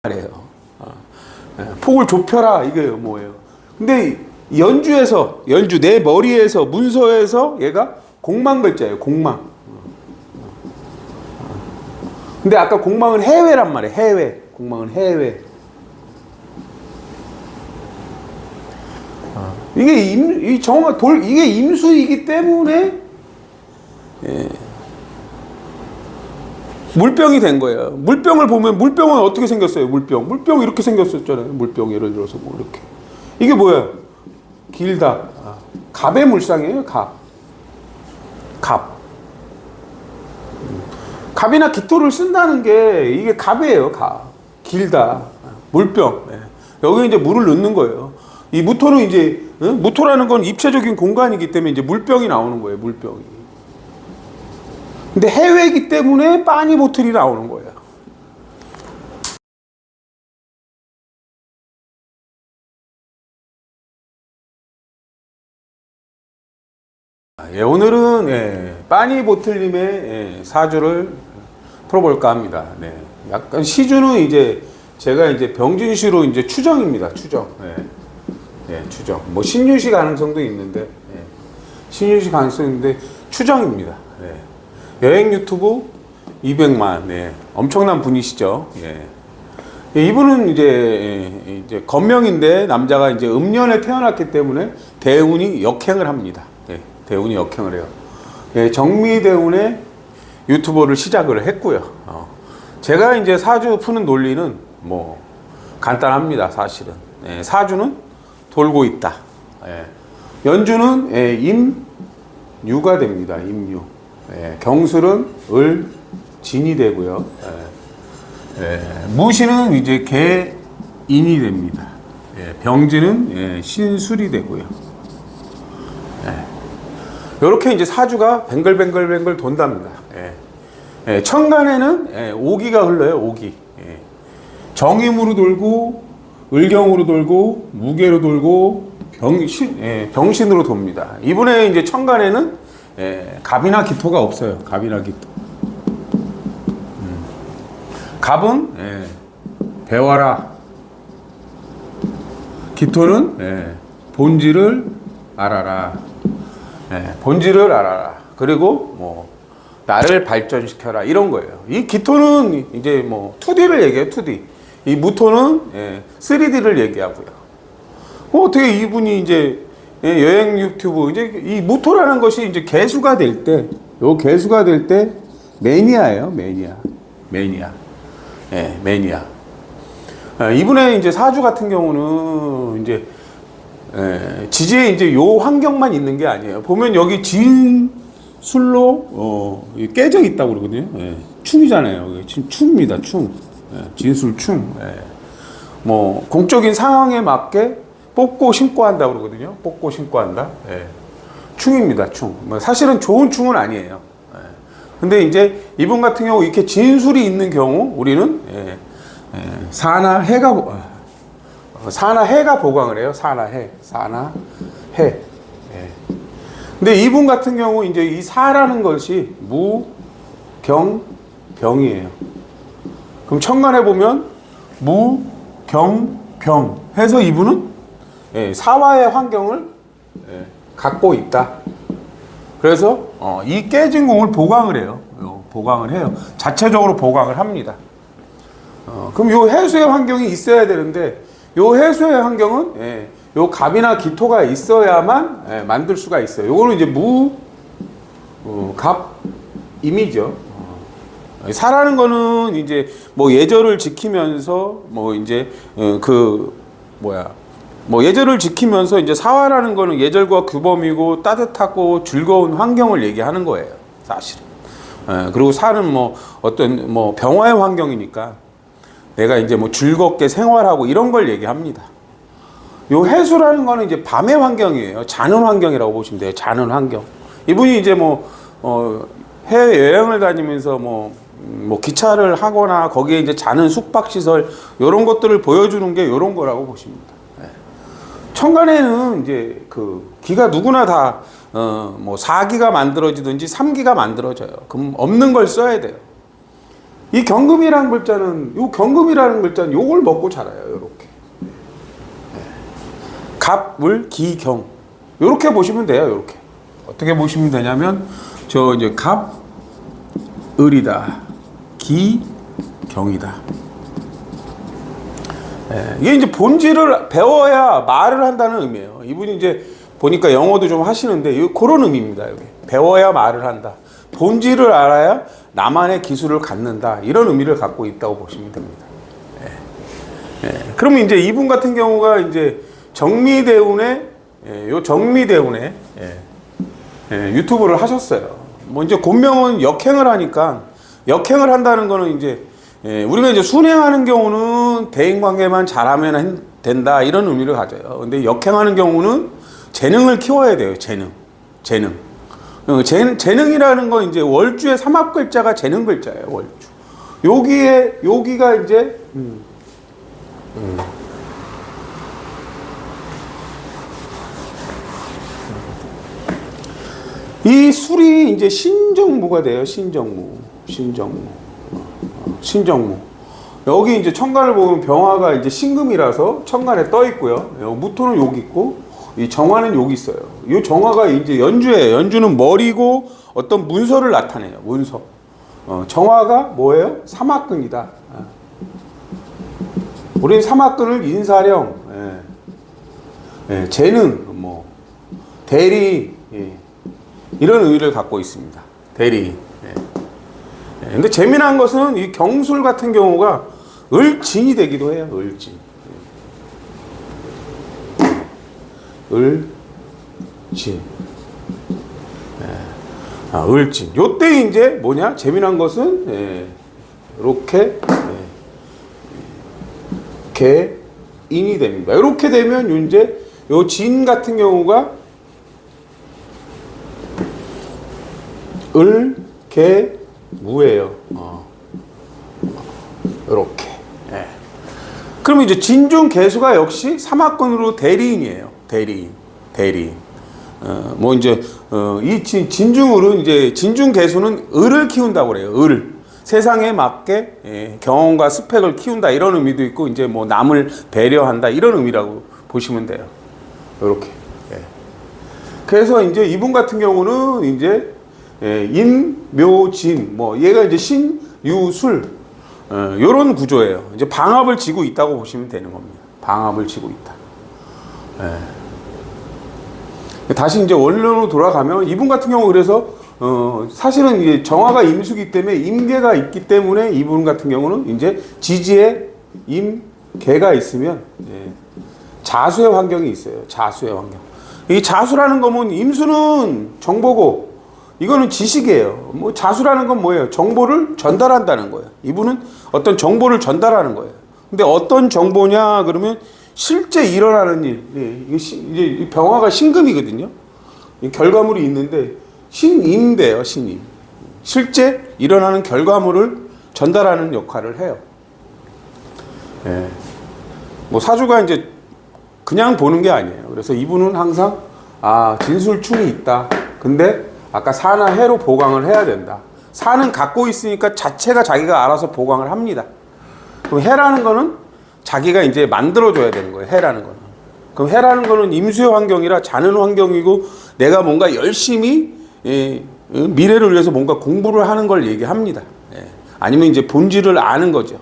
말이에요. 폭을 좁혀라 이게 뭐예요? 근데 연주 내 머리에서 문서에서 얘가 공망 글자예요. 공망. 근데 아까 공망은 해외란 말이에요. 해외. 공망은 해외. 이게 임수이기 때문에 물병이 된 거예요. 물병을 보면 물병은 어떻게 생겼어요? 물병 이렇게 생겼었잖아요. 물병 예를 들어서 뭐 이렇게. 이게 뭐야? 길다. 갑의 물상이에요. 갑. 갑이나 깃토를 쓴다는 게 이게 갑이에요. 갑. 길다. 물병. 여기 이제 물을 넣는 거예요. 이 무토는 이제 무토라는 건 입체적인 공간이기 때문에 이제 물병이 나오는 거예요. 물병이. 근데 해외이기 때문에 빠니 보틀이 나오는 거예요. 오늘은 빠니 보틀님의 사주를 풀어볼까 합니다. 약간 시주는 이제 제가 이제 병진시로 이제 추정입니다. 추정. 추정. 뭐 신유시 가능성도 있는데 신유시 가능성이 있는데 추정입니다. 여행 유튜브 200만, 엄청난 분이시죠. 이분은 이제 건명인데 남자가 이제 음년에 태어났기 때문에 대운이 역행을 합니다. 대운이 역행을 해요. 정미대운의 유튜버를 시작을 했고요. 제가 이제 사주 푸는 논리는 뭐 간단합니다. 사실은 사주는 돌고 있다. 연주는 임유가 됩니다. 임유. 경술은 을, 진이 되고요. 무신은 이제 개인이 됩니다. 병진은 신술이 되고요. 이렇게 이제 사주가 뱅글뱅글 돈답니다. 천간에는 오기가 흘러요. 오기. 정임으로 돌고, 을경으로 돌고, 무계로 돌고, 병신으로 돕니다. 이분의 이제 천간에는 갑이나 기토가 없어요. 갑이나 기토. 갑은 배워라. 기토는 본질을 알아라. 본질을 알아라. 그리고 뭐 나를 발전시켜라 이런 거예요. 이 기토는 이제 뭐 2D를 얘기해요. 2D. 이 무토는 3D를 얘기하고요. 어떻게 이분이 이제 여행 유튜브 이제 이 무토라는 것이 이제 개수가 될 때, 요 개수가 될 때 매니아예요. 매니아. 이분의 이제 사주 같은 경우는 이제 지지에 이제 요 환경만 있는 게 아니에요. 보면 여기 진술로 깨져 있다고 그러거든요. 충이잖아요. 충입니다. 충. 진술 충. 뭐 공적인 상황에 맞게 뽑고 신고 한다 그러거든요. 뽑고 신고 한다. 충입니다. 충. 뭐 사실은 좋은 충은 아니에요. 근데 이제 이분 같은 경우 이렇게 진술이 있는 경우 우리는 사나 해가 보강을 해요. 사나 해. 근데 이분 같은 경우 이제 이 사라는 것이 무, 경, 병이에요. 그럼 천간에 보면 무, 경, 병 해서 이분은 사화의 환경을 갖고 있다. 그래서 이 깨진 공을 보강을 해요. 보강을 해요. 자체적으로 보강을 합니다. 그럼 요 해수의 환경이 있어야 되는데 요 해수의 환경은 요 갑이나 기토가 있어야만 만들 수가 있어요. 요거는 이제 갑 임이죠. 사라는 거는 이제 뭐 예절을 지키면서 뭐 이제 뭐 예절을 지키면서 이제 사화라는 거는 예절과 규범이고 따뜻하고 즐거운 환경을 얘기하는 거예요. 사실은. 그리고 사는 뭐 어떤 뭐 병화의 환경이니까 내가 이제 뭐 즐겁게 생활하고 이런 걸 얘기합니다. 요 해수라는 거는 이제 밤의 환경이에요. 자는 환경이라고 보시면 돼요. 자는 환경. 이분이 이제 해외 여행을 다니면서 뭐 기차를 하거나 거기에 이제 자는 숙박시설 이런 것들을 보여주는 게 이런 거라고 보십니다. 천간에는 이제 기가 누구나 다 뭐 4기가 만들어지든지 3기가 만들어져요. 그럼 없는 걸 써야 돼요. 이 경금이라는 글자는, 요 경금이라는 글자는 요걸 먹고 자라요. 요렇게. 갑, 을, 기, 경. 요렇게 보시면 돼요. 요렇게. 어떻게 보시면 되냐면, 저 이제 갑, 을이다. 기, 경이다. 이게 이제 본질을 배워야 말을 한다는 의미예요. 이분이 이제 보니까 영어도 좀 하시는데, 그런 의미입니다. 여기. 배워야 말을 한다. 본질을 알아야 나만의 기술을 갖는다. 이런 의미를 갖고 있다고 보시면 됩니다. 그러면 이제 이분 같은 경우가 이제 정미대운의, 요 정미대운의, 유튜브를 하셨어요. 뭐 이제 본명은 역행을 하니까, 역행을 한다는 거는 이제, 우리가 이제 순행하는 경우는 대인관계만 잘하면 된다. 이런 의미를 가져요. 근데 역행하는 경우는 재능을 키워야 돼요. 재능. 재능이라는 건 이제 월주의 삼합 글자가 재능 글자예요. 월주. 여기가 이제 이 술이 이제 신정무가 돼요. 신정무. 여기 이제 천간을 보면 병화가 이제 신금이라서 천간에 떠 있고요. 무토는 여기 있고, 이 정화는 여기 있어요. 이 정화가 이제 연주예요. 연주는 머리고 어떤 문서를 나타내요. 문서. 정화가 뭐예요? 삼합근이다. 우리는 삼합근을 인사령, 재능, 뭐 대리, 이런 의미를 갖고 있습니다. 대리. 근데 재미난 것은 이 경술 같은 경우가 을진이 되기도 해요. 을진. 을진. 요때 이제 뭐냐? 재미난 것은, 이렇게, 개인이 됩니다. 이렇게 되면 이제 요 진 같은 경우가 을, 개, 무예요. 이렇게. 그러면 이제 진중 개수가 역시 삼합근으로 대리인이에요. 대리인. 뭐 이제 이 진중을은 이제 진중 개수는 을을 키운다고 그래요. 을. 세상에 맞게 경험과 스펙을 키운다 이런 의미도 있고 이제 뭐 남을 배려한다 이런 의미라고 보시면 돼요. 이렇게. 그래서 이제 이분 같은 경우는 이제 인, 묘, 진, 뭐 얘가 이제 신, 유, 술 요런 구조예요. 이제 방합을 지고 있다고 보시면 되는 겁니다. 방합을 지고 있다. 다시 이제 원론으로 돌아가면 이분 같은 경우 그래서 사실은 이제 정화가 임수기 때문에 임계가 있기 때문에 이분 같은 경우는 이제 지지에 임계가 있으면 자수의 환경이 있어요. 자수의 환경. 이 자수라는 거면 임수는 정보고 이거는 지식이에요. 뭐 자수라는 건 뭐예요? 정보를 전달한다는 거예요. 이분은 어떤 정보를 전달하는 거예요. 근데 어떤 정보냐 그러면 실제 일어나는 일. 이제 병화가 신금이거든요. 결과물이 있는데 신임돼요. 신임. 실제 일어나는 결과물을 전달하는 역할을 해요. 뭐 사주가 이제 그냥 보는 게 아니에요. 그래서 이분은 항상 진술충이 있다. 근데 아까 사나 해로 보강을 해야 된다. 사는 갖고 있으니까 자체가 자기가 알아서 보강을 합니다. 그럼 해라는 거는 자기가 이제 만들어줘야 되는 거예요. 해라는 거는. 그럼 해라는 거는 임수의 환경이라 자는 환경이고 내가 뭔가 열심히 미래를 위해서 뭔가 공부를 하는 걸 얘기합니다. 아니면 이제 본질을 아는 거죠.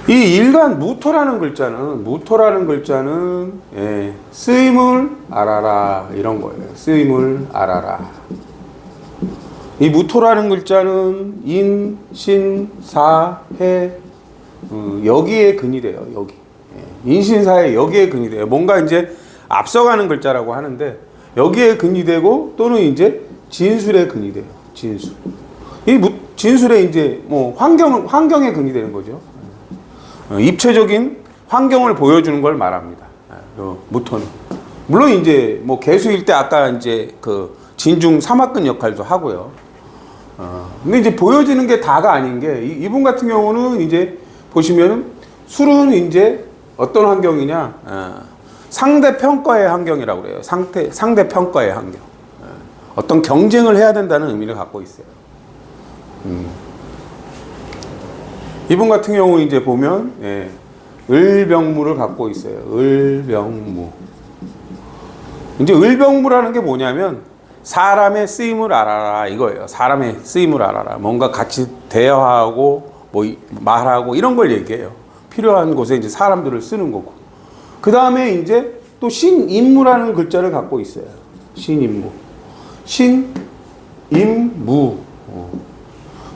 이 일간 무토라는 글자는 쓰임을 알아라 이런 거예요. 쓰임을 알아라. 이 무토라는 글자는 인, 신, 사, 해 여기에 근이 돼요. 여기 인신사에 여기에 근이 돼요. 뭔가 이제 앞서가는 글자라고 하는데 여기에 근이 되고 또는 이제 진술에 근이 돼요. 진술. 이 진술에 이제 뭐 환경에 근이 되는 거죠. 입체적인 환경을 보여주는 걸 말합니다. 무토는. 물론 이제 뭐 개수일 때 아까 이제 그 진중 사막근 역할도 하고요. 근데 이제 보여지는 게 다가 아닌 게 이분 같은 경우는 이제 보시면은 술은 이제 어떤 환경이냐, 상대 평가의 환경이라고 그래요. 상대 평가의 환경. 어떤 경쟁을 해야 된다는 의미를 갖고 있어요. 이분 같은 경우 이제 보면 을병무를 갖고 있어요. 을병무. 이제 을병무라는 게 뭐냐면 사람의 쓰임을 알아라 이거예요. 사람의 쓰임을 알아라. 뭔가 같이 대화하고 뭐 말하고 이런 걸 얘기해요. 필요한 곳에 이제 사람들을 쓰는 거고. 그 다음에 이제 또 신임무라는 글자를 갖고 있어요. 신임무. 신임무.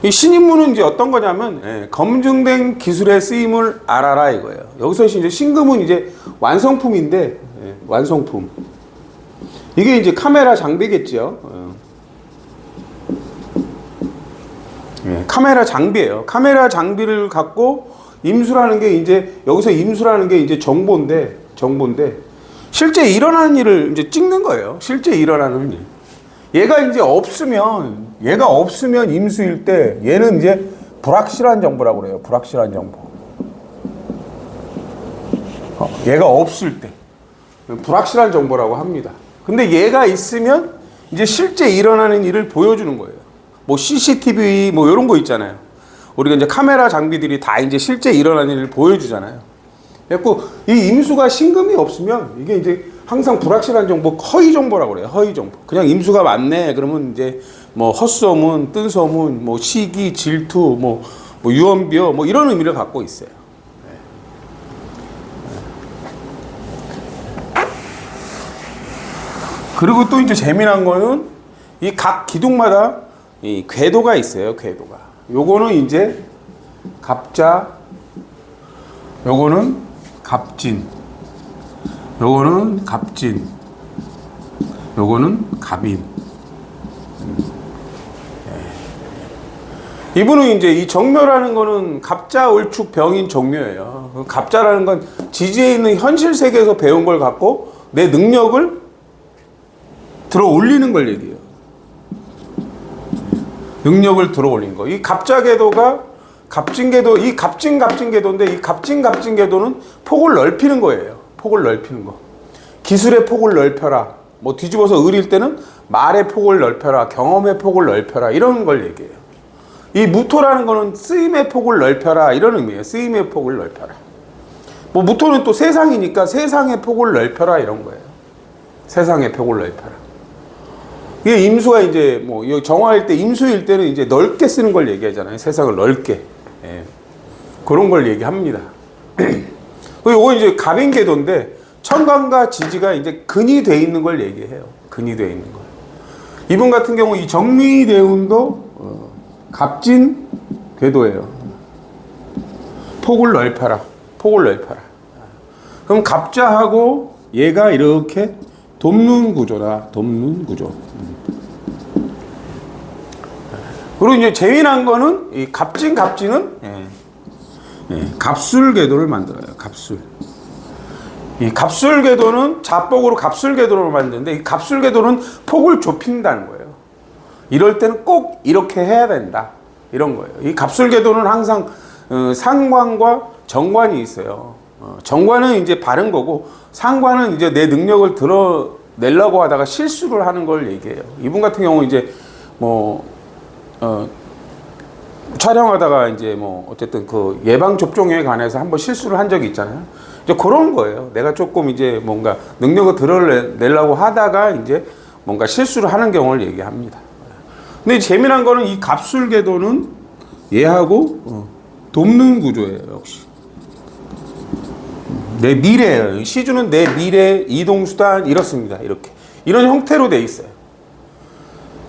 이 신임무는 이제 어떤 거냐면 검증된 기술의 쓰임을 알아라 이거예요. 여기서 이제 신금은 이제 완성품인데 완성품. 이게 이제 카메라 장비겠죠. 카메라 장비예요. 카메라 장비를 갖고 임수라는 게 이제 여기서 임수라는 게 이제 정보인데 실제 일어나는 일을 이제 찍는 거예요. 실제 일어나는 일. 얘가 없으면 임수일 때 얘는 이제 불확실한 정보라고 그래요. 불확실한 정보. 얘가 없을 때 불확실한 정보라고 합니다. 근데 얘가 있으면 이제 실제 일어나는 일을 보여주는 거예요. 뭐 CCTV 뭐 이런 거 있잖아요. 우리가 이제 카메라 장비들이 다 이제 실제 일어나는 일을 보여주잖아요. 그래서 이 임수가 신금이 없으면 이게 이제 항상 불확실한 정보, 허위 정보라고 그래요. 허위 정보. 그냥 임수가 많네. 그러면 이제 뭐 헛소문, 뜬소문, 뭐 시기, 질투, 뭐 유언비어, 뭐 이런 의미를 갖고 있어요. 그리고 또 이제 재미난 거는 이 각 기둥마다 이 궤도가 있어요. 궤도가. 요거는 이제 갑자, 요거는 갑진, 요거는 갑진, 요거는 갑인. 이분은 이제 이 정묘라는 거는 갑자, 을축, 병인, 정묘예요. 갑자라는 건 지지에 있는 현실 세계에서 배운 걸 갖고 내 능력을 들어 올리는 걸 얘기해요. 능력을 들어 올린 거. 이 갑자궤도가 갑진궤도, 이 갑진궤도인데 이 갑진궤도는 폭을 넓히는 거예요. 폭을 넓히는 거. 기술의 폭을 넓혀라. 뭐 뒤집어서 을일 때는 말의 폭을 넓혀라. 경험의 폭을 넓혀라. 이런 걸 얘기해요. 이 무토라는 거는 쓰임의 폭을 넓혀라. 이런 의미예요. 쓰임의 폭을 넓혀라. 뭐 무토는 또 세상이니까 세상의 폭을 넓혀라. 이런 거예요. 세상의 폭을 넓혀라. 이게 임수가 이제 뭐 정화일 때 임수일 때는 이제 넓게 쓰는 걸 얘기하잖아요. 세상을 넓게. 그런 걸 얘기합니다. 요거 이제 갑인궤도인데 천간과 지지가 이제 근이 돼 있는 걸 얘기해요. 근이 돼 있는 걸. 이분 같은 경우 이 정미대운도 갑진궤도예요. 폭을 넓혀라. 폭을 넓혀라. 그럼 갑자하고 얘가 이렇게 돕는 구조다. 돕는 구조. 그리고 이제 재미난 거는 이 갑진은 갑술궤도를 만들어요. 갑술. 이 갑술궤도는 자복으로 갑술궤도를 만드는데 이 갑술궤도는 폭을 좁힌다는 거예요. 이럴 때는 꼭 이렇게 해야 된다. 이런 거예요. 이 갑술궤도는 항상 상관과 정관이 있어요. 정관은 이제 바른 거고 상관은 이제 내 능력을 드러내려고 하다가 실수를 하는 걸 얘기해요. 이분 같은 경우 이제 촬영하다가 이제 어쨌든 그 예방 접종에 관해서 한번 실수를 한 적이 있잖아요. 이제 그런 거예요. 내가 조금 이제 뭔가 능력을 드러내려고 하다가 이제 뭔가 실수를 하는 경우를 얘기합니다. 근데 재미난 거는 이 갑술궤도는 얘하고 돕는 구조예요. 역시. 내 미래예요. 시주는 내 미래, 이동수단 이렇습니다. 이렇게. 이런 형태로 돼 있어요.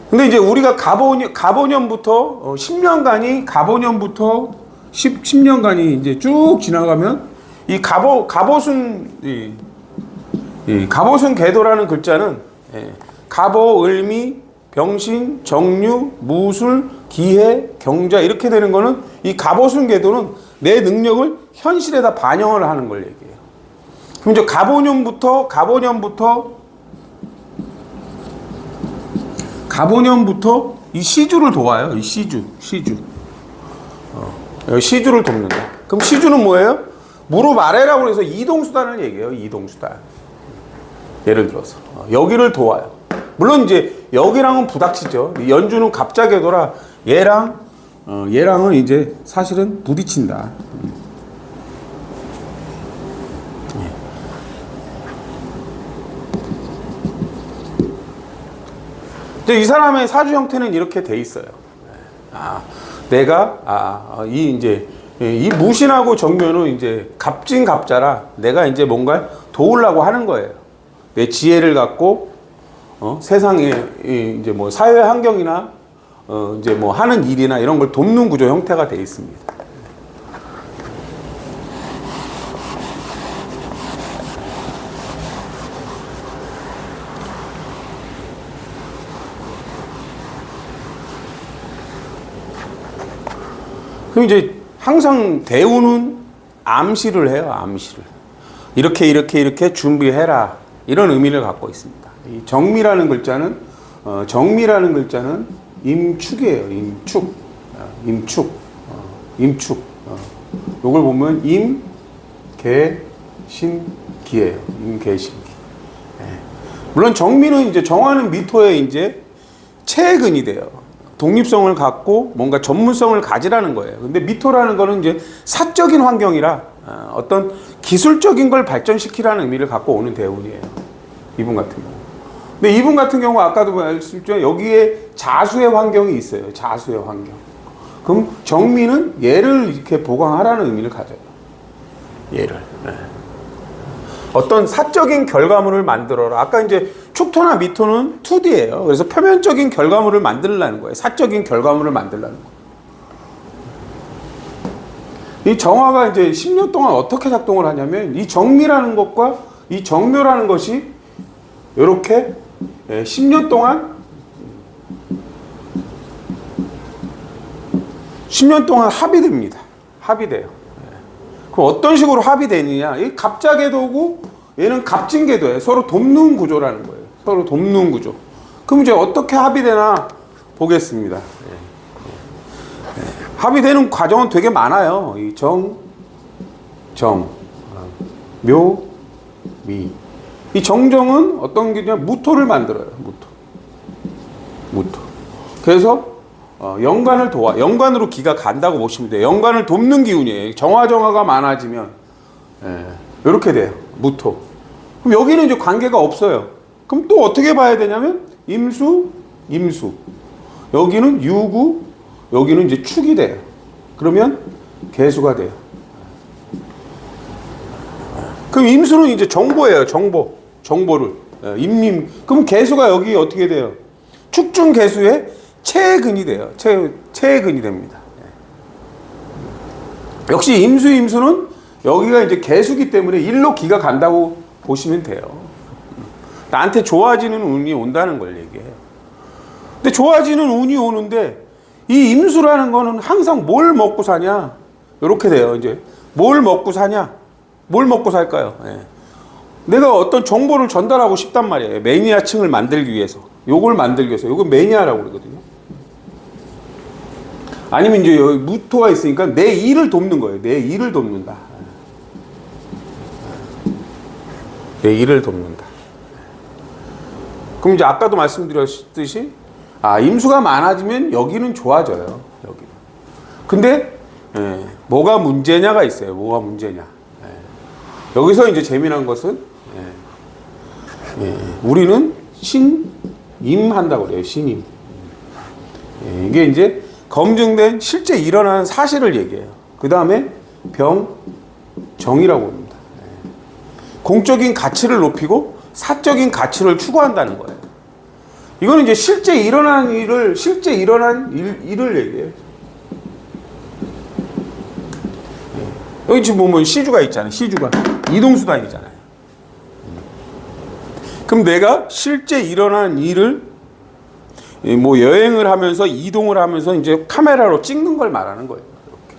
근데 이제 우리가 갑오년부터 10년간이 10년간이 이제 쭉 지나가면 이 갑오순 궤도라는 글자는 갑오, 을미, 병신, 정유, 무술, 기해, 경자 이렇게 되는 거는 이 갑오순 궤도는 내 능력을 현실에다 반영을 하는 걸 얘기해요. 그럼 이제 갑오년부터 가보년부터 이 시주를 도와요. 이 시주. 여기 시주를 돕는다. 그럼 시주는 뭐예요? 무릎 아래라고 해서 이동수단을 얘기해요. 이동수단. 예를 들어서 여기를 도와요. 물론 이제 여기랑은 부닥치죠. 연주는 갑자기더라. 얘랑은 이제 사실은 부딪힌다. 이 사람의 사주 형태는 이렇게 돼 있어요. 이 무신하고 정묘는 이제 갑진갑자라 내가 이제 뭔가 도우려고 하는 거예요. 내 지혜를 갖고 세상에 이제 뭐 사회 환경이나 이제 뭐 하는 일이나 이런 걸 돕는 구조 형태가 돼 있습니다. 그럼 이제 항상 대우는 암시를 해요. 암시를. 이렇게 준비해라. 이런 의미를 갖고 있습니다. 이 정미라는 글자는 임축이에요. 임축. 요걸 보면 임계신기예요. 임계신기. 물론 정미는 이제 정하는 미토의 이제 체근이 돼요. 독립성을 갖고 뭔가 전문성을 가지라는 거예요. 근데 미토라는 거는 이제 사적인 환경이라 어떤 기술적인 걸 발전시키라는 의미를 갖고 오는 대운이에요. 이분 같은 경우. 근데 이분 같은 경우 아까도 말씀드렸죠. 여기에 자수의 환경이 있어요. 자수의 환경. 그럼 정미는 얘를 이렇게 보강하라는 의미를 가져요. 얘를. 어떤 사적인 결과물을 만들어라. 아까 이제 축토나 미토는 2D예요. 그래서 표면적인 결과물을 만들려는 거예요. 사적인 결과물을 만들려는 거예요. 이 정화가 이제 10년 동안 어떻게 작동을 하냐면 이 정미라는 것과 이 정묘라는 것이 이렇게 10년 동안 합의됩니다. 합의돼요. 그럼 어떤 식으로 합의되느냐? 이 갑자궤도고 얘는 갑진궤도예요. 서로 돕는 구조라는 거예요. 서로 돕는 구조. 그럼 이제 어떻게 합의되나 보겠습니다. 합의되는 과정은 되게 많아요. 이 묘, 미. 이 정정은 어떤 게 무토를 만들어요. 무토. 그래서 연관을 도와. 연관으로 기가 간다고 보시면 돼요. 연관을 돕는 기운이에요. 정화가 많아지면 이렇게 돼요. 무토. 그럼 여기는 이제 관계가 없어요. 그럼 또 어떻게 봐야 되냐면 임수. 여기는 유구. 여기는 이제 축이 돼요. 그러면 개수가 돼요. 그럼 임수는 이제 정보예요. 정보를. 그럼 개수가 여기 어떻게 돼요? 축중 개수의 체근이 돼요. 체근이 됩니다. 역시 임수는 여기가 이제 개수기 때문에 일로 기가 간다고 보시면 돼요. 나한테 좋아지는 운이 온다는 걸 얘기해요. 근데 좋아지는 운이 오는데 이 임수라는 거는 항상 뭘 먹고 사냐? 이렇게 돼요. 이제 뭘 먹고 사냐? 뭘 먹고 살까요? 내가 어떤 정보를 전달하고 싶단 말이에요. 매니아층을 만들기 위해서. 요걸 만들기 위해서. 요걸 매니아라고 그러거든요. 아니면 이제 여기 무토가 있으니까 내 일을 돕는 거예요. 내 일을 돕는다. 내 일을 돕는다. 그럼 이제 아까도 말씀드렸듯이 임수가 많아지면 여기는 좋아져요. 여기는. 근데 뭐가 문제냐가 있어요. 뭐가 문제냐. 여기서 이제 재미난 것은 우리는 신임한다고 그래요. 신임. 이게 이제 검증된 실제 일어나는 사실을 얘기해요. 그 다음에 병정이라고 합니다. 공적인 가치를 높이고 사적인 가치를 추구한다는 거예요. 이거는 이제 실제 일어난 일을 얘기해요. 여기 지금 보면 시주가 있잖아요. 시주가 이동수단이잖아요. 그럼 내가 실제 일어난 일을 뭐 여행을 하면서 이동을 하면서 이제 카메라로 찍는 걸 말하는 거예요. 이렇게.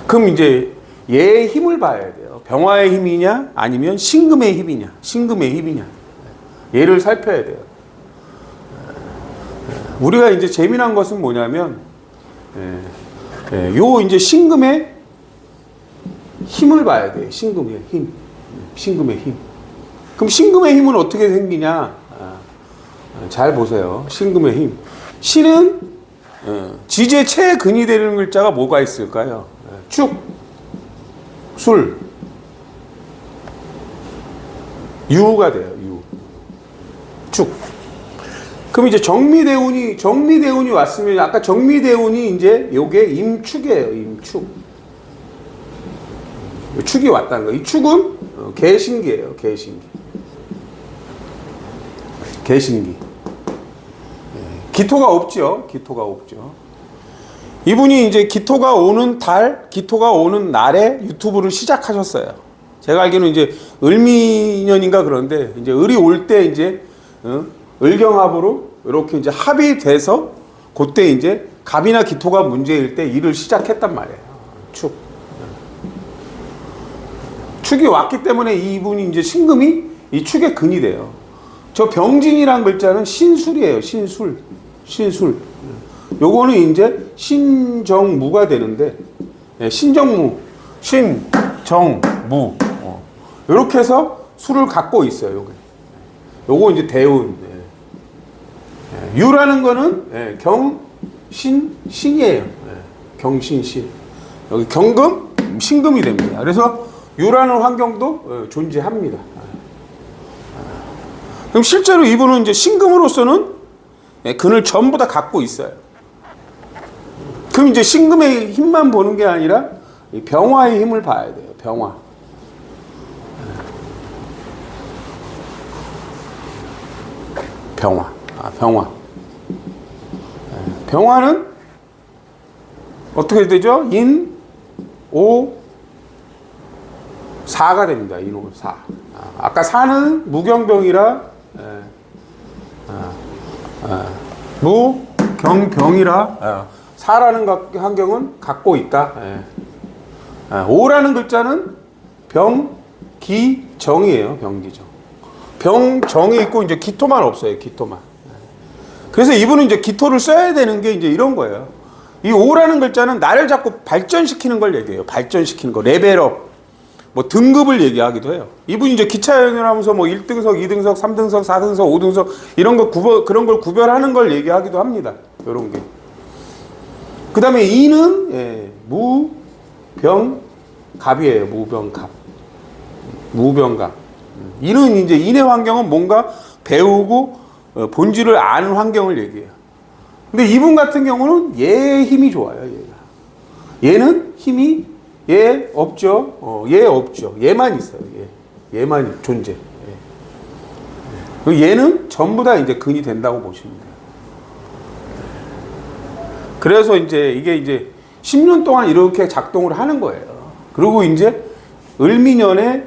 그럼 이제 얘의 힘을 봐야 돼요. 병화의 힘이냐 아니면 신금의 힘이냐. 얘를 살펴야 돼요. 우리가 이제 재미난 것은 뭐냐면, 요 이제 신금의 힘을 봐야 돼요. 신금의 힘. 신금의 힘. 그럼 신금의 힘은 어떻게 생기냐? 잘 보세요. 신금의 힘. 신은 지제 체에 근이 되는 글자가 뭐가 있을까요? 축, 술, 유가 돼요. 유. 축. 그럼 이제 정미대운이 왔으면 아까 정미대운이 이제 요게 임축이에요. 임축. 축이 왔다는 거. 이 축은 개신기예요. 개신기. 개신기. 기토가 없죠. 기토가 없죠. 이분이 이제 기토가 오는 달, 기토가 오는 날에 유튜브를 시작하셨어요. 제가 알기로는 이제 을미년인가 그런데 이제 을이 올 때 이제 을경합으로 이렇게 이제 합이 돼서 그때 이제 갑이나 기토가 문제일 때 일을 시작했단 말이에요. 축. 축이 왔기 때문에 이분이 이제 신금이 이 축의 근이 돼요. 저 병진이란 글자는 신술이에요. 신술. 신술. 요거는 이제 신정무가 되는데, 신정무. 신정무. 요렇게 해서 수를 갖고 있어요. 요거 이제 대운. 유라는 거는 경신신이에요. 경신신. 여기 경금, 신금이 됩니다. 그래서 유라는 환경도 존재합니다. 그럼 실제로 이분은 이제 신금으로서는 근을 전부 다 갖고 있어요. 그럼 이제 신금의 힘만 보는 게 아니라 병화의 힘을 봐야 돼요. 병화. 병화. 병화. 병화는 어떻게 되죠? 인, 오, 사가 됩니다. 인, 오, 사. 아까 사는 무경병이라 무경병이라 사라는 환경은 갖고 있다. 오라는 글자는 병기정이에요. 병기정. 병정이 있고 이제 기토만 없어요. 기토만. 그래서 이분은 이제 기토를 써야 되는 게 이제 이런 거예요. 이 오라는 글자는 나를 자꾸 발전시키는 걸 얘기해요. 발전시키는 거. 레벨업. 뭐 등급을 얘기하기도 해요. 이분이 이제 기차 여행을 하면서 뭐 1등석, 2등석, 3등석, 4등석, 5등석 이런 거 그런 걸 구별하는 걸 얘기하기도 합니다. 이런 게. 그다음에 이는 무병갑이에요. 무병갑. 무병갑. 이는 이제 인의 환경은 뭔가 배우고 본질을 아는 환경을 얘기해요. 근데 이분 같은 경우는 얘의 힘이 좋아요. 얘는 힘이 얘 없죠. 얘 없죠. 얘만 있어요. 얘만 존재. 얘는 전부 다 이제 근이 된다고 보시면 돼요. 그래서 이제 이게 이제 10년 동안 이렇게 작동을 하는 거예요. 그리고 이제 을미년에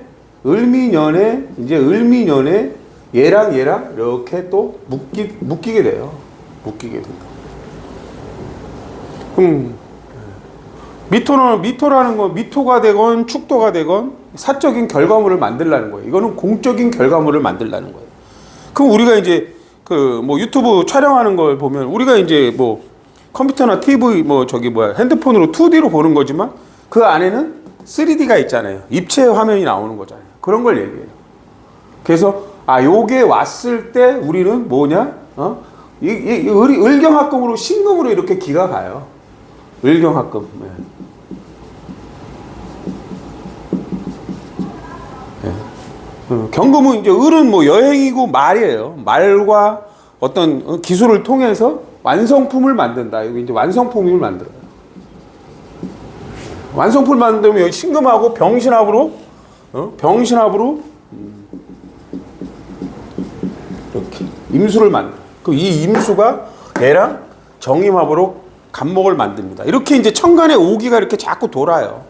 얘랑 이렇게 또 묶이게 돼요. 묶이게 된다. 그럼 미토라는 건 미토가 되건 축토가 되건 사적인 결과물을 만들라는 거예요. 이거는 공적인 결과물을 만들라는 거예요. 그럼 우리가 이제 그 뭐 유튜브 촬영하는 걸 보면 우리가 이제 뭐 컴퓨터나 TV 핸드폰으로 2D로 보는 거지만 그 안에는 3D가 있잖아요. 입체 화면이 나오는 거잖아요. 그런 걸 얘기해요. 그래서 요게 왔을 때 우리는 뭐냐? 을경합금으로 신금으로 이렇게 기가 가요. 을경합금. 경금은 이제 을은 뭐 여행이고 말이에요. 말과 어떤 기술을 통해서 완성품을 만든다. 여기 이제 완성품을 만들어요. 완성품을 만들면 여기 신금하고 병신합으로 이렇게 임수를 만들어요. 그럼 이 임수가 얘랑 정임합으로 간목을 만듭니다. 이렇게 이제 천간의 오기가 이렇게 자꾸 돌아요.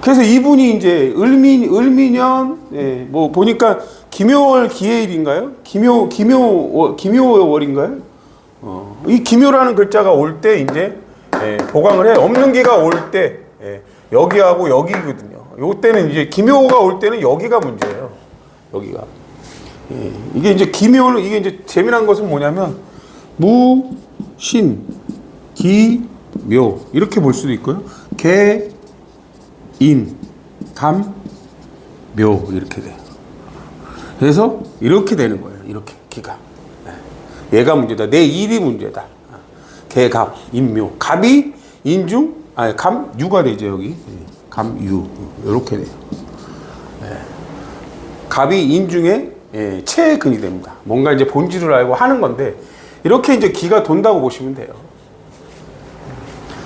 그래서 이분이 이제 을미년, 뭐 보니까 기묘월 기해일인가요? 기묘월인가요? 이 기묘라는 글자가 올 때 이제 보강을 해요. 없는 기가 올 때 여기하고 여기거든요. 요 때는 이제 기묘가 올 때는 여기가 문제예요. 여기가. 예. 이게 이제 기묘는, 이게 이제 재미난 것은 뭐냐면, 무, 신, 기, 묘. 이렇게 볼 수도 있고요. 개, 인, 감, 묘. 이렇게 돼요. 그래서 이렇게 되는 거예요. 이렇게, 기가. 얘가 문제다. 내 일이 문제다. 개, 갑, 인, 묘. 갑이 인중, 아니, 감, 유가 되죠, 여기. 감, 유. 이렇게 돼요. 갑이 인중에 체근이 됩니다. 뭔가 이제 본질을 알고 하는 건데, 이렇게 이제 기가 돈다고 보시면 돼요.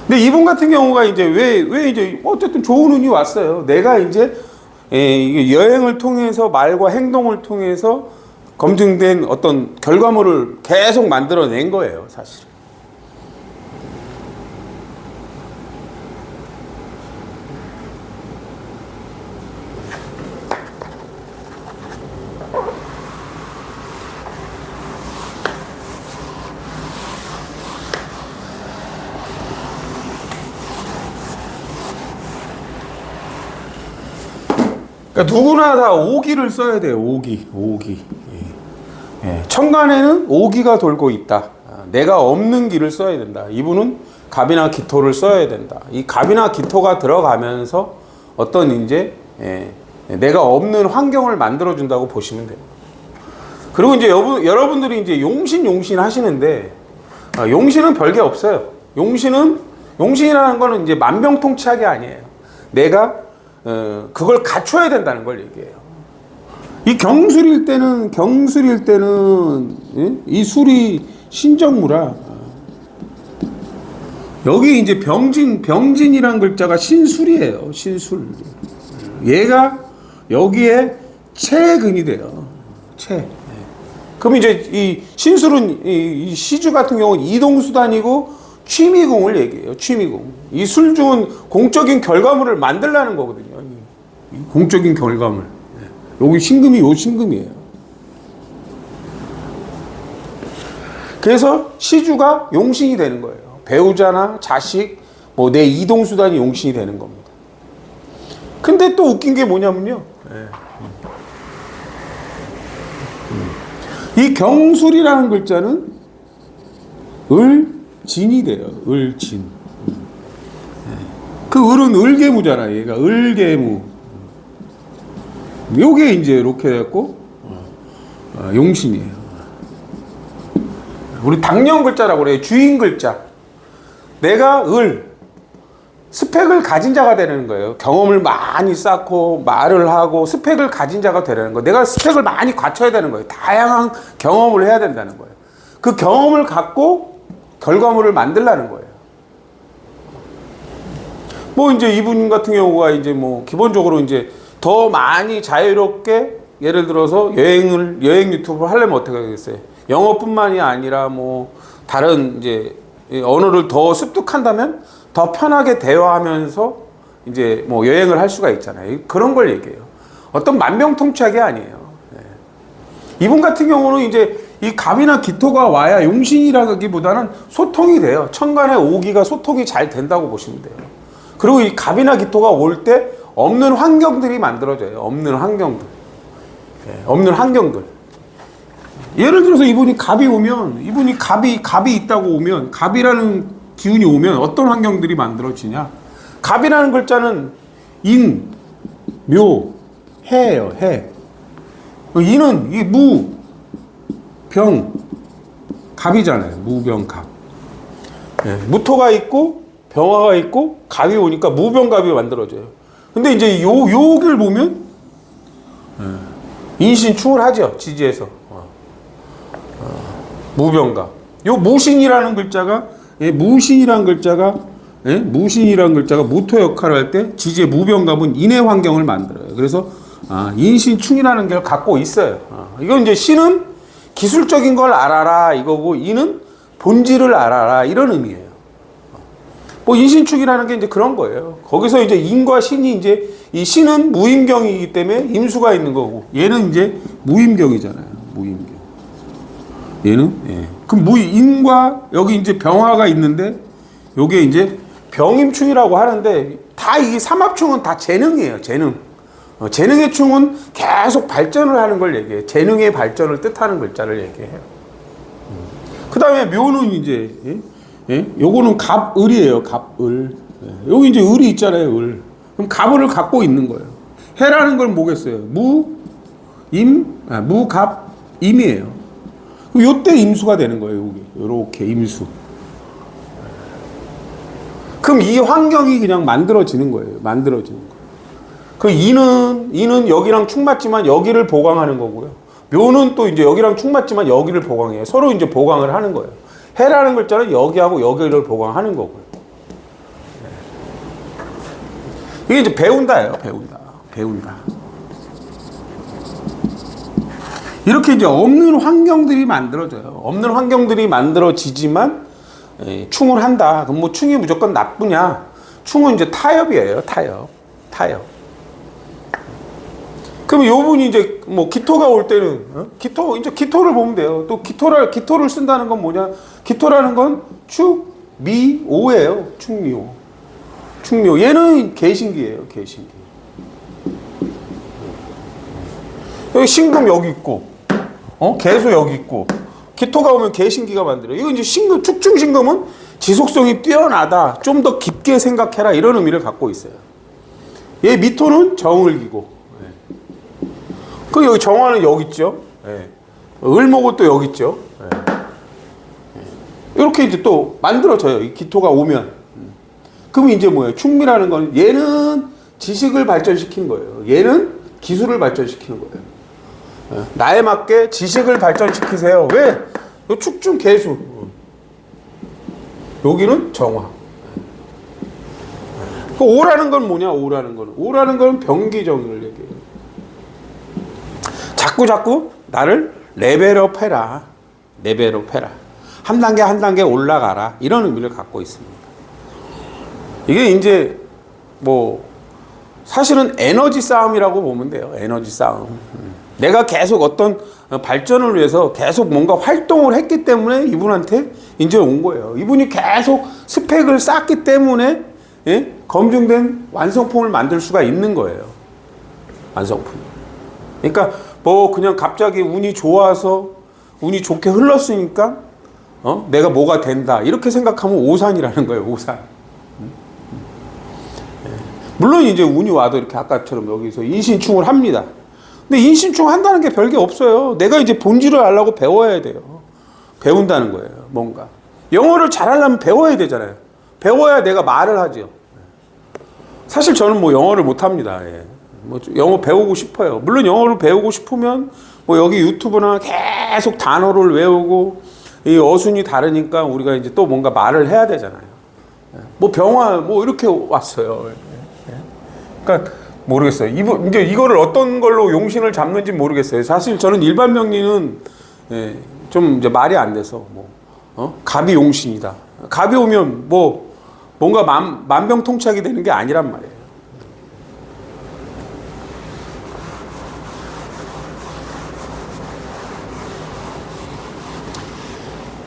근데 이분 같은 경우가 이제 왜 이제 어쨌든 좋은 운이 왔어요. 내가 이제 여행을 통해서 말과 행동을 통해서 검증된 어떤 결과물을 계속 만들어낸 거예요, 사실. 그러니까 누구나 다 오기를 써야 돼요. 오기. 천간에는 오기가 돌고 있다. 내가 없는 기를 써야 된다. 이분은 갑이나 기토를 써야 된다. 이 갑이나 기토가 들어가면서 어떤 이제 내가 없는 환경을 만들어 준다고 보시면 돼요. 그리고 이제 여러분들이 이제 용신 하시는데, 용신은 별게 없어요. 용신이라는 거는 이제 만병통치약이 아니에요. 내가 그걸 갖춰야 된다는 걸 얘기해요. 이 경술일 때는 이 술이 신정무라. 여기 이제 병진이란 글자가 신술이에요. 신술. 얘가 여기에 체근이 돼요. 체. 그럼 이제 이 신술은 이 시주 같은 경우는 이동수단이고 취미공을 얘기해요. 취미공. 이 술중은 공적인 결과물을 만들라는 거거든요. 이 공적인 결과물. 여기 신금이 요 신금이에요. 그래서 시주가 용신이 되는 거예요. 배우자나 자식, 뭐 내 이동수단이 용신이 되는 겁니다. 근데 또 웃긴 게 뭐냐면요. 이 경술이라는 글자는 을진이 돼요. 을진. 그 을은 을개무잖아. 얘가 을개무. 요게 이제 이렇게 됐고 용신이에요. 우리 당년 글자라고 그래요. 주인 글자. 내가 스펙을 가진 자가 되는 거예요. 경험을 많이 쌓고 말을 하고 스펙을 가진 자가 되는 거예요. 내가 스펙을 많이 갖춰야 되는 거예요. 다양한 경험을 해야 된다는 거예요. 그 경험을 갖고 결과물을 만들라는 거예요. 뭐 이제 이분 같은 경우가 이제 뭐 기본적으로 이제 더 많이 자유롭게 예를 들어서 여행 유튜브를 하려면 어떻게 하겠어요? 영어뿐만이 아니라 뭐 다른 이제 언어를 더 습득한다면 더 편하게 대화하면서 이제 뭐 여행을 할 수가 있잖아요. 그런 걸 얘기해요. 어떤 만병통치약이 아니에요. 이분 같은 경우는 이제 이 갑이나 기토가 와야 용신이라기보다는 소통이 돼요. 천간에 오기가 소통이 잘 된다고 보시면 돼요. 그리고 이 갑이나 기토가 올 때 없는 환경들이 만들어져요. 없는 환경들. 예를 들어서 이분이 갑이 있다고 오면, 갑이라는 기운이 오면 어떤 환경들이 만들어지냐? 갑이라는 글자는 인, 묘, 해예요. 해. 인은 이 무, 병, 갑이잖아요. 무, 병, 갑. 무토가 있고 병화가 있고 갑이 오니까 무병갑이 만들어져요. 근데 이제 요길 보면 인신충을 하죠. 지지에서. 무병갑. 요 무신이라는 글자가 무토 역할을 할 때 지지의 무병갑은 인의 환경을 만들어요. 그래서 인신충이라는 걸 갖고 있어요. 이건 이제 신은 기술적인 걸 알아라 이거고, 인은 본질을 알아라 이런 의미예요. 뭐 인신축이라는 게 이제 그런 거예요. 거기서 이제 인과 신이 이제, 이 신은 무임경이기 때문에 임수가 있는 거고, 얘는 이제 무임경이잖아요. 무임경. 얘는 그럼 인과 여기 이제 병화가 있는데, 요게 이제 병임충이라고 하는데, 다 이 삼합충은 다 재능이에요. 재능. 재능의 충은 계속 발전을 하는 걸 얘기해. 재능의 발전을 뜻하는 글자를 얘기해요. 그 다음에 묘는 이제, 요거는 갑을이에요. 갑을. 여기 이제 을이 있잖아요. 을. 그럼 갑을을 갖고 있는 거예요. 해라는 걸 뭐겠어요? 무, 갑, 임이에요. 그럼 요때 임수가 되는 거예요. 여기. 요렇게 임수. 그럼 이 환경이 그냥 만들어지는 거예요. 만들어지는 거. 그 이는 여기랑 축 맞지만 여기를 보강하는 거고요. 묘는 또 이제 여기랑 축 맞지만 여기를 보강해요. 서로 이제 보강을 하는 거예요. 해라는 글자는 여기하고 여기를 보강하는 거고요. 이게 이제 배운다예요. 배운다. 이렇게 이제 없는 환경들이 만들어져요. 없는 환경들이 만들어지지만 충을 한다. 그럼 뭐 충이 무조건 나쁘냐? 충은 이제 타협이에요. 타협. 그럼 요 분이 이제 뭐 기토가 올 때는 기토를 보면 돼요. 또 기토를 쓴다는 건 뭐냐? 기토라는 건 축, 미, 오예요. 축미오. 얘는 개신기예요. 개신기. 여기 신금 여기 있고, 개수 여기 있고, 기토가 오면 개신기가 만들어요. 이거 이제 신금, 축중신금은 지속성이 뛰어나다. 좀 더 깊게 생각해라. 이런 의미를 갖고 있어요. 얘 미토는 정을기고. 그 여기 정화는 여기 있죠. 을목은 또 여기 있죠. 이렇게 이제 또 만들어져요. 이 기토가 오면. 그럼 이제 뭐예요? 충미라는 건 얘는 지식을 발전시킨 거예요. 얘는 기술을 발전시키는 거예요. 나에 맞게 지식을 발전시키세요. 왜? 축중 개수. 여기는 정화. 그 오라는 건 뭐냐? 오라는 건 병기정을 얘기해요. 자꾸 나를 레벨업 해라. 한 단계 올라가라. 이런 의미를 갖고 있습니다. 이게 이제 뭐 사실은 에너지 싸움이라고 보면 돼요. 에너지 싸움. 내가 계속 어떤 발전을 위해서 계속 뭔가 활동을 했기 때문에 이분한테 이제 온 거예요. 이분이 계속 스펙을 쌓기 때문에 검증된 완성품을 만들 수가 있는 거예요. 완성품. 그러니까 뭐 그냥 갑자기 운이 좋아서 운이 좋게 흘렀으니까 내가 뭐가 된다 이렇게 생각하면 오산이라는 거예요. 오산. 물론 이제 운이 와도 이렇게 아까처럼 여기서 인신충을 합니다. 근데 인신충 한다는 게 별게 없어요. 내가 이제 본질을 알려고 배워야 돼요. 배운다는 거예요. 뭔가 영어를 잘하려면 배워야 되잖아요. 배워야 내가 말을 하죠. 사실 저는 뭐 영어를 못합니다. 뭐 영어 배우고 싶어요. 물론 영어를 배우고 싶으면 뭐 여기 유튜브나 계속 단어를 외우고 이 어순이 다르니까 우리가 이제 또 뭔가 말을 해야 되잖아요. 뭐 병화 뭐 이렇게 왔어요. 그러니까 모르겠어요. 이제 이거를 어떤 걸로 용신을 잡는지 모르겠어요. 사실 저는 일반 명리는 좀 이제 말이 안 돼서 뭐 갑이 용신이다. 갑이 오면 뭐 뭔가 만병통치약이 되는 게 아니란 말이에요.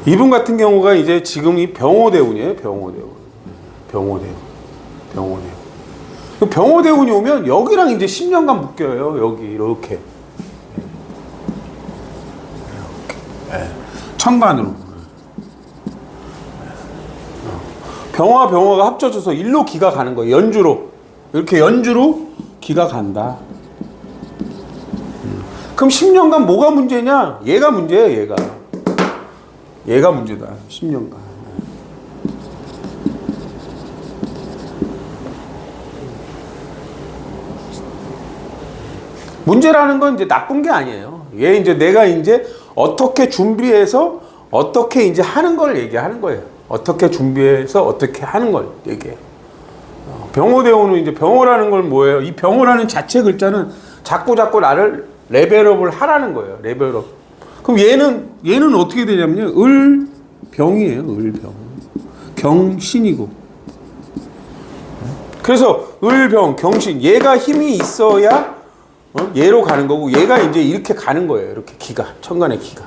이분 같은 경우가 이제 지금 이 병호대운이에요. 병호대운이 오면 여기랑 이제 10년간 묶여요. 여기 이렇게. 천간으로. 병화가 합쳐져서 일로 기가 가는 거예요. 연주로. 이렇게 연주로 기가 간다. 그럼 10년간 뭐가 문제냐? 얘가 문제예요. 얘가 문제다. 10년간. 문제라는 건 이제 나쁜 게 아니에요. 얘 이제 내가 이제 어떻게 준비해서 어떻게 이제 하는 걸 얘기하는 거예요. 어떻게 준비해서 어떻게 하는 걸 얘기해요. 병호대운은 이제 병호라는 건 뭐예요? 이 병호라는 자체 글자는 자꾸 나를 레벨업을 하라는 거예요. 레벨업. 그럼 얘는 어떻게 되냐면요. 을병이에요. 을병. 경신이고. 그래서 을병, 경신. 얘가 힘이 있어야 얘로 가는 거고 얘가 이제 이렇게 가는 거예요. 이렇게 기가. 천간의 기가.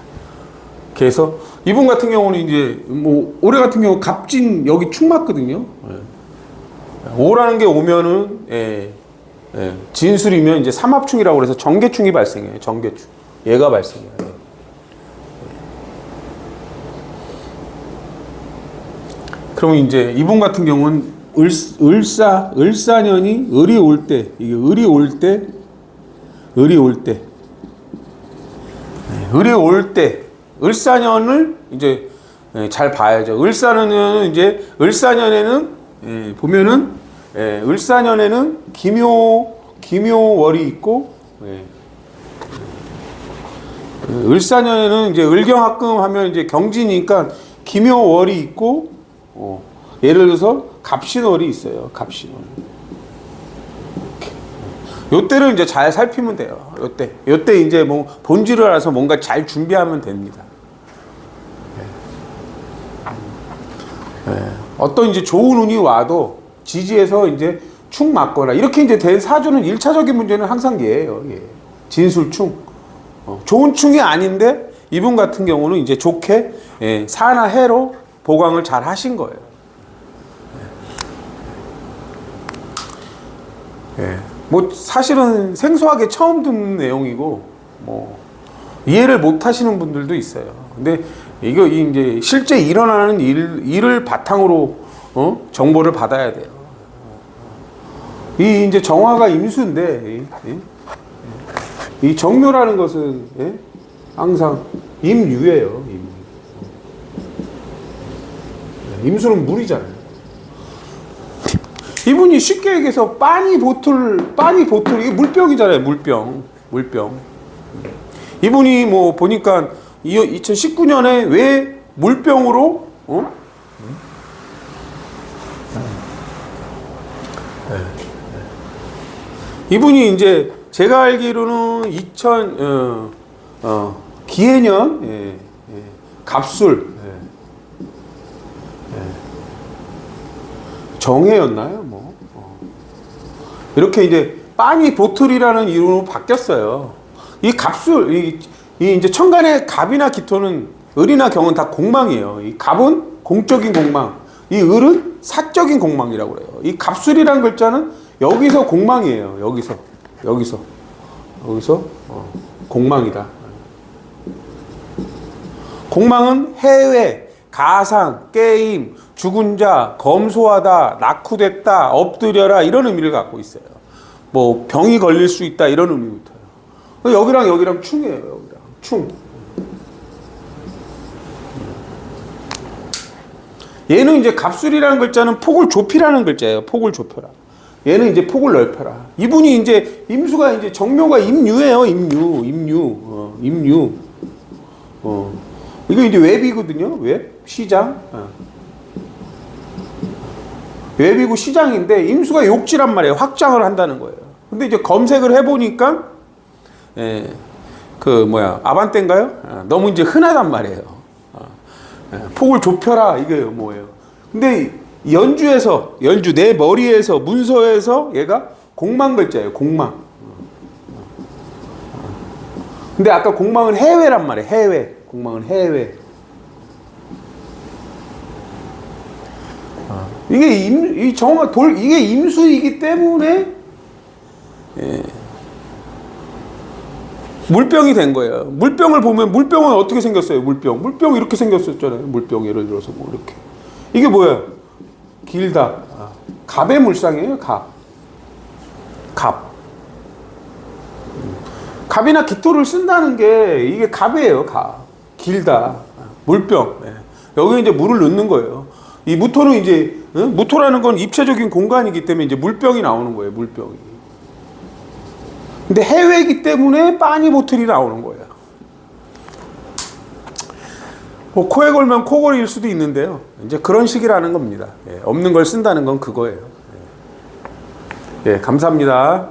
그래서 이분 같은 경우는 이제 뭐 올해 같은 경우 갑진 여기 축 맞거든요. 오라는 게 오면은 예, 진술이면 이제 삼합충이라고 그래서 정계충이 발생해요. 정계충. 얘가 발생해요. 예. 그러면 이제 이분 같은 경우는 을사년이 을이 올 때, 이게 을이 올 때, 을이 올 때, 을이 올 때, 을사년을 이제 잘 봐야죠. 을사년은 이제 을사년에는 보면은 을사년에는 기묘월이 있고, 을사년에는 이제 을경합금 하면 이제 경지니까 기묘월이 있고, 예를 들어서 갑신월이 있어요. 갑신월. 요때를 이제 잘 살피면 돼요. 요때 이제 뭐 본질을 알아서 뭔가 잘 준비하면 됩니다. 어떤 이제 좋은 운이 와도 지지에서 이제 충 맞거나 이렇게 이제 된 사주는 1차적인 문제는 항상 얘예요. 예. 진술충. 좋은 충이 아닌데 이분 같은 경우는 이제 좋게 사나 해로 보강을 잘 하신 거예요. 뭐 사실은 생소하게 처음 듣는 내용이고 뭐 이해를 못 하시는 분들도 있어요. 근데 이거 이제 실제 일어나는 일을 바탕으로 정보를 받아야 돼요. 이 이제 정화가 임수인데 이 정묘라는 것은 항상 임유예요. 임수는 물이잖아요. 이분이 쉽게 얘기해서 빠니 보틀 이게 물병이잖아요. 물병. 이분이 뭐 보니까 2019년에 왜 물병으로 이분이 이제 제가 알기로는 기해년 갑술 정해였나요? 뭐 이렇게 이제 빠니 보틀이라는 이름으로 바뀌었어요. 이 갑술 이 이제 천간의 갑이나 기토는 을이나 경은 다 공망이에요. 이 갑은 공적인 공망, 이 을은 사적인 공망이라고 그래요. 이 갑술이라는 글자는 여기서 공망이에요. 여기서 공망이다. 공망은 해외, 가상, 게임, 죽은 자, 검소하다, 낙후됐다, 엎드려라 이런 의미를 갖고 있어요. 뭐 병이 걸릴 수 있다 이런 의미부터요. 여기랑 충이에요. 여기랑 충. 얘는 이제 갑술이라는 글자는 폭을 좁히라는 글자예요. 폭을 좁혀라. 얘는 이제 폭을 넓혀라. 이분이 이제 임수가 이제 정묘가 임유예요. 임유. 이거 이제 웹이거든요. 웹 시장. 웹이고 시장인데 임수가 욕지란 말이에요. 확장을 한다는 거예요. 근데 이제 검색을 해보니까 아반떼인가요? 너무 이제 흔하단 말이에요. 폭을 좁혀라 이게 뭐예요? 근데 연주 내 머리에서 문서에서 얘가 공망 글자예요. 공망. 근데 아까 공망은 해외란 말이에요. 해외. 공망은 해외. 이게 이게 임수이기 때문에 물병이 된 거예요. 물병을 보면 물병은 어떻게 생겼어요? 물병 이렇게 생겼었잖아요. 물병 예를 들어서 뭐 이렇게. 이게 뭐야? 길다. 갑의 물상이에요. 갑. 갑이나 기토를 쓴다는 게 이게 갑이에요. 갑. 길다. 물병. 여기 이제 물을 넣는 거예요. 이 무토는 이제 무토라는 건 입체적인 공간이기 때문에 이제 물병이 나오는 거예요. 물병이. 근데 해외이기 때문에 빠니 보틀이 나오는 거예요. 뭐 코에 걸면 코걸이일 수도 있는데요. 이제 그런 식이라는 겁니다. 없는 걸 쓴다는 건 그거예요. 감사합니다.